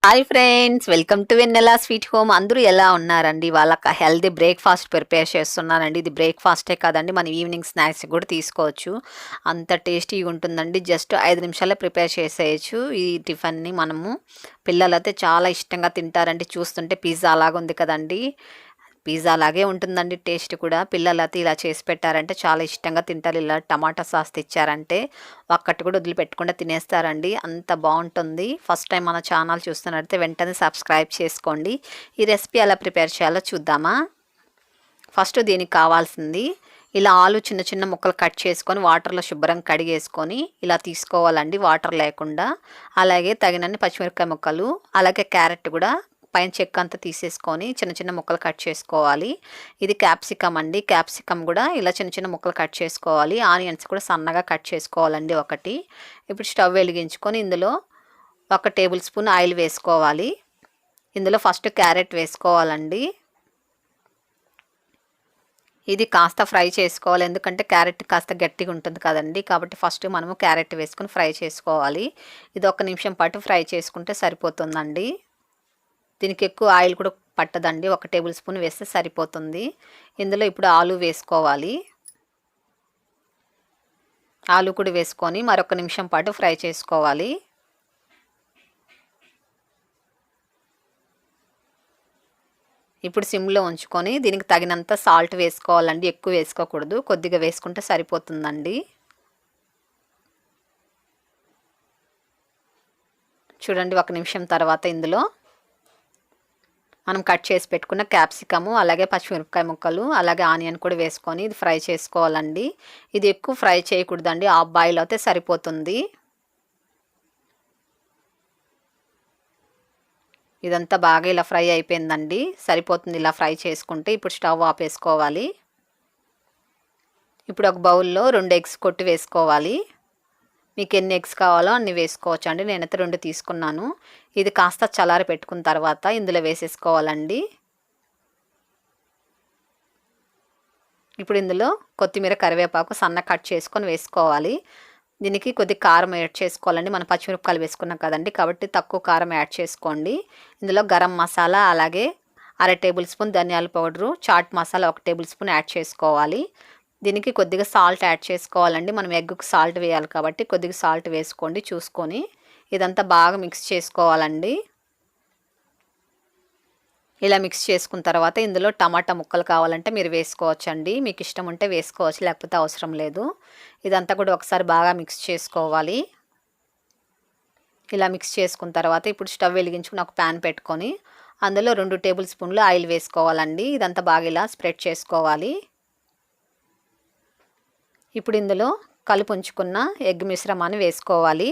Hi friends, welcome to Vennela sweet home. అందరూ ఎలా ఉన్నారండి? వాళ్ళకి హెల్దీ బ్రేక్ఫాస్ట్ ప్రిపేర్ చేస్తున్నానండి. ఇది బ్రేక్ఫాస్టే కాదండి, మనం ఈవినింగ్ స్నాక్స్ కూడా తీసుకోవచ్చు. అంత టేస్టీగా ఉంటుందండి. జస్ట్ 5 నిమిషాల్లో ప్రిపేర్ చేసేయచ్చు ఈ టిఫిన్ని. మనము పిల్లలైతే చాలా ఇష్టంగా తింటారండి. చూస్తుంటే పిజ్జా లాగా ఉంది కదండి. పిజ్జా లాగే ఉంటుందండి టేస్ట్ కూడా. పిల్లలైతే ఇలా చేసి పెట్టారంటే చాలా ఇష్టంగా తింటారు. ఇలా టమాటా సాస్ తెచ్చారంటే ఒక్కటి కూడా వదిలిపెట్టకుండా తినేస్తారండి. అంత బాగుంటుంది. ఫస్ట్ టైం మన ఛానల్ చూస్తున్నట్లయితే వెంటనే సబ్స్క్రైబ్ చేసుకోండి. ఈ రెసిపీ ఎలా ప్రిపేర్ చేయాలో చూద్దామా? ఫస్ట్ దీనికి కావాల్సింది ఇలా ఆలు చిన్న చిన్న ముక్కలు కట్ చేసుకొని వాటర్లో శుభ్రం కడిగేసుకొని ఇలా తీసుకోవాలండి, వాటర్ లేకుండా. అలాగే తగినన్ని పచ్చిమిరపకాయ ముక్కలు, అలాగే క్యారెట్ కూడా పైన చెక్క అంతా తీసేసుకొని చిన్న చిన్న ముక్కలు కట్ చేసుకోవాలి. ఇది క్యాప్సికమ్ అండి. క్యాప్సికమ్ కూడా ఇలా చిన్న చిన్న ముక్కలు కట్ చేసుకోవాలి. ఆనియన్స్ కూడా సన్నగా కట్ చేసుకోవాలండి ఒకటి. ఇప్పుడు స్టవ్ వెలిగించుకొని ఇందులో 1 టేబుల్ స్పూన్ ఆయిల్ వేసుకోవాలి. ఇందులో ఫస్ట్ క్యారెట్ వేసుకోవాలండి. ఇది కాస్త ఫ్రై చేసుకోవాలి, ఎందుకంటే క్యారెట్ కాస్త గట్టిగా ఉంటుంది కదండి. కాబట్టి ఫస్ట్ మనము క్యారెట్ వేసుకొని ఫ్రై చేసుకోవాలి. ఇది 1 నిమిషం పాటు ఫ్రై చేసుకుంటే సరిపోతుందండి. దీనికి ఎక్కువ ఆయిల్ కూడా పట్టదండి, 1 టేబుల్ స్పూన్ వేస్తే సరిపోతుంది. ఇందులో ఇప్పుడు ఆలు వేసుకోవాలి. ఆలు కూడా వేసుకొని మరొక నిమిషం పాటు ఫ్రై చేసుకోవాలి. ఇప్పుడు సిమ్లో ఉంచుకొని దీనికి తగినంత సాల్ట్ వేసుకోవాలండి. ఎక్కువ వేసుకోకూడదు, కొద్దిగా వేసుకుంటే సరిపోతుందండి. చూడండి, 1 నిమిషం తర్వాత ఇందులో మనం కట్ చేసి పెట్టుకున్న క్యాప్సికము, అలాగే పచ్చిమిరపకాయ ముక్కలు, అలాగే ఆనియన్ కూడా వేసుకొని ఇది ఫ్రై చేసుకోవాలండి. ఇది ఎక్కువ ఫ్రై చేయకూడదండి, హాఫ్ బాయిల్ అయితే సరిపోతుంది. ఇదంతా బాగా ఇలా ఫ్రై అయిపోయిందండి, సరిపోతుంది ఇలా ఫ్రై చేసుకుంటే. ఇప్పుడు స్టవ్ ఆపేసుకోవాలి. ఇప్పుడు ఒక బౌల్లో 2 ఎగ్స్ కొట్టి వేసుకోవాలి. మీకు ఎన్ని ఎగ్స్ కావాలో అన్ని వేసుకోవచ్చు అండి. నేనైతే 2 తీసుకున్నాను. ఇది కాస్త చల్లారి పెట్టుకున్న తర్వాత ఇందులో వేసేసుకోవాలండి. ఇప్పుడు ఇందులో కొత్తిమీర, కరివేపాకు సన్న కట్ చేసుకొని వేసుకోవాలి. దీనికి కొద్ది కారం యాడ్ చేసుకోవాలండి. మనం పచ్చిమిరపకాయలు వేసుకున్నాం కదండి, కాబట్టి తక్కువ కారం యాడ్ చేసుకోండి. ఇందులో గరం మసాలా, అలాగే 1/2 టేబుల్ స్పూన్ ధనియాల powder, chaat masala 1 tablespoon add చేసుకోవాలి. దీనికి కొద్దిగా సాల్ట్ యాడ్ చేసుకోవాలండి. మనం ఎగ్గుకు సాల్ట్ వేయాలి కాబట్టి కొద్దిగా సాల్ట్ వేసుకోండి చూసుకొని. ఇదంతా బాగా మిక్స్ చేసుకోవాలండి. ఇలా మిక్స్ చేసుకున్న తర్వాత ఇందులో టమాటా ముక్కలు కావాలంటే మీరు వేసుకోవచ్చండి. మీకు ఇష్టం ఉంటే వేసుకోవచ్చు, లేకపోతే అవసరం లేదు. ఇదంతా కూడా ఒకసారి బాగా మిక్స్ చేసుకోవాలి. ఇలా మిక్స్ చేసుకున్న తర్వాత ఇప్పుడు స్టవ్ వెలిగించుకుని ఒక ప్యాన్ పెట్టుకొని అందులో 2 టేబుల్ స్పూన్లు ఆయిల్ వేసుకోవాలండి. ఇదంతా బాగా ఇలా స్ప్రెడ్ చేసుకోవాలి. ఇప్పుడు ఇందులో కలిపి ఉంచుకున్న ఎగ్ మిశ్రమాన్ని వేసుకోవాలి.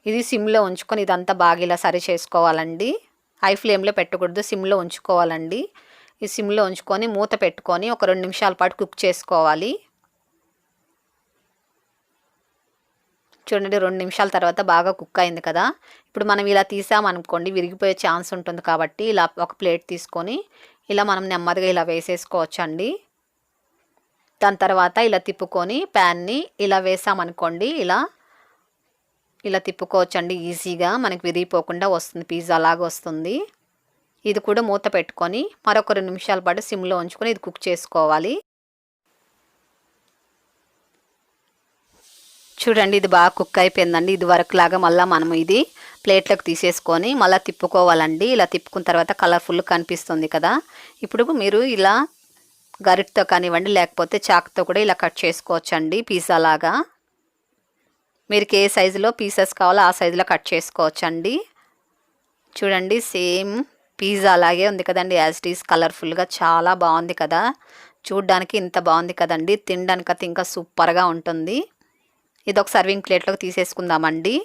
ఇది సిమ్లో ఉంచుకొని ఇదంతా బాగా ఇలా సరి చేసుకోవాలండి. హై ఫ్లేమ్లో పెట్టకూడదు, సిమ్లో ఉంచుకోవాలండి. ఈ సిమ్లో ఉంచుకొని మూత పెట్టుకొని ఒక 2 నిమిషాల పాటు కుక్ చేసుకోవాలి. చూడండి, 2 నిమిషాల తర్వాత బాగా కుక్ అయింది కదా. ఇప్పుడు మనం ఇలా తీసామనుకోండి విరిగిపోయే ఛాన్స్ ఉంటుంది, కాబట్టి ఇలా ఒక ప్లేట్ తీసుకొని ఇలా మనం నెమ్మదిగా ఇలా వేసేసుకోవచ్చండి. దాని తర్వాత ఇలా తిప్పుకొని ప్యాన్ని ఇలా వేసామనుకోండి, ఇలా తిప్పుకోవచ్చండి. ఈజీగా మనకి విరిగిపోకుండా వస్తుంది, పిజ్జా లాగా వస్తుంది. ఇది కూడా మూత పెట్టుకొని మరొక 2 నిమిషాల పాటు సిమ్లో ఉంచుకొని ఇది కుక్ చేసుకోవాలి. చూడండి, ఇది బాగా కుక్ అయిపోయిందండి. ఇది వరకు లాగా మళ్ళీ మనము ఇది ప్లేట్లోకి తీసేసుకొని మళ్ళీ తిప్పుకోవాలండి. ఇలా తిప్పుకున్న తర్వాత కలర్ఫుల్ కనిపిస్తుంది కదా. ఇప్పుడు మీరు ఇలా గరిటతో కానివ్వండి, లేకపోతే చాకుతో కూడా ఇలా కట్ చేసుకోవచ్చండి పిజ్జా లాగా. మీరు ఏ సైజులో పీసెస్ కావాలో ఆ సైజులో కట్ చేసుకోవచ్చండి. చూడండి, సేమ్ పిజ్జా లాగే ఉంది కదండి, యాజ్ ఇట్ ఈస్ కలర్ఫుల్గా చాలా బాగుంది కదా. చూడ్డానికి ఇంత బాగుంది కదండి, తినడానికి అయితే ఇంకా సూపర్గా ఉంటుంది. ఇది ఒక సర్వింగ్ ప్లేట్లోకి తీసేసుకుందామండి.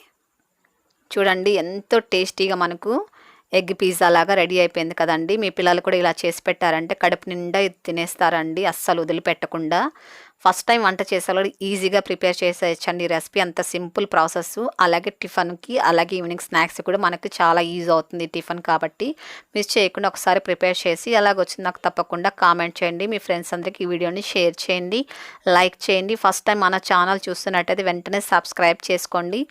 చూడండి, ఎంతో టేస్టీగా మనకు ఎగ్ పిజ్జా లాగా రెడీ అయిపోయింది కదండి. మీ పిల్లలు కూడా ఇలా చేసి పెట్టారంటే కడుపు నిండా ఇది తినేస్తారండి, అస్సలు వదిలిపెట్టకుండా. ఫస్ట్ టైం వంట చేసేవాళ్ళు ఈజీగా ప్రిపేర్ చేసేయచ్చండి. ఈ రెసిపీ అంత సింపుల్ ప్రాసెస్. అలాగే టిఫిన్కి, అలాగే ఈవినింగ్ స్నాక్స్ కూడా మనకి చాలా ఈజీ అవుతుంది టిఫిన్ కాబట్టి. మిస్ చేయకుండా ఒకసారి ప్రిపేర్ చేసి ఎలాగొచ్చింది నాకు తప్పకుండా కామెంట్ చేయండి. మీ ఫ్రెండ్స్ అందరికీ ఈ వీడియోని షేర్ చేయండి, లైక్ చేయండి. ఫస్ట్ టైం మన ఛానల్ చూస్తున్నట్టయితే వెంటనే సబ్స్క్రైబ్ చేసుకోండి.